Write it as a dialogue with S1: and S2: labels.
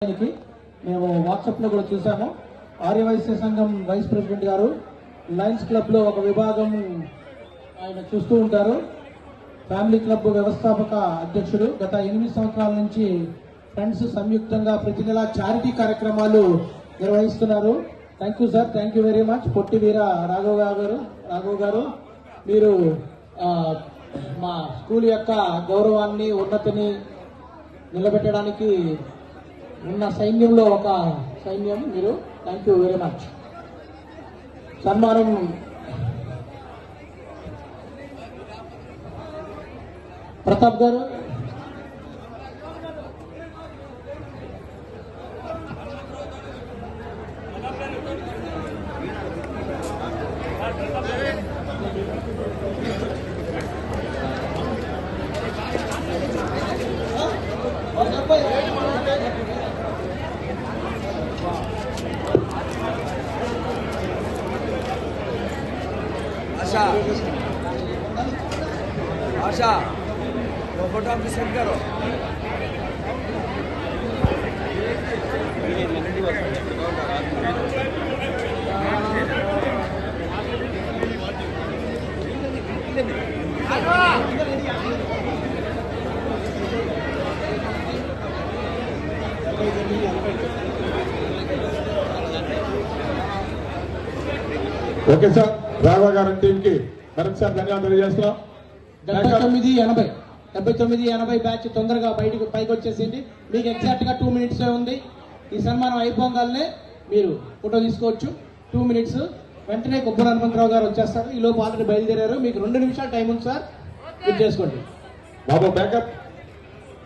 S1: మేము వాట్సాప్ లో కూడా చూసాము. ఆర్యవైశ్య సంఘం వైస్ ప్రెసిడెంట్ గారు లయన్స్ క్లబ్ లో ఒక విభాగం ఆయన చూస్తూ ఉంటారు. ఫ్యామిలీ క్లబ్ వ్యవస్థాపక అధ్యక్షుడు. గత 8 సంవత్సరాల నుంచి ఫ్రెండ్స్ సంయుక్తంగా ప్రతి నెల చారిటీ కార్యక్రమాలు నిర్వహిస్తున్నారు. Thank you sir, thank you very much. పొట్టి వీర రాఘవ్ గారు మీరు మా స్కూల్ యొక్క గౌరవాన్ని ఉన్నతిని నిలబెట్టడానికి ఉన్న సైన్యంలో ఒక సైన్యం మీరు. Thank you very much. సన్మానం ప్రతాప్ గారు.
S2: आशा वो फोटो आप सेंड करो.
S3: ఓకే సార్, రాఘవ గారి టీమ్ కి మరొకసారి ధన్యవాదాలు తెలియజేస్తున్నాం.
S1: 79-80 బ్యాచ్ తొందరగా పైకి వచ్చేసింది. మీకు ఎగ్జాక్ట్ గా 2 minutes ఉంది. ఈ సన్మానం అయిపోగానే మీరు ఫోటో తీసుకోవచ్చు. 2 minutes. వెంటనే కొబ్బరి హనుమంతరావు గారు వచ్చేస్తారు. ఈ లోపు ఆల్రెడీ బయలుదేరారు. మీకు 2 నిమిషాలు టైం ఉంది సార్, గుర్తు చేసుకోండి.
S3: బాబు బ్యాకప్.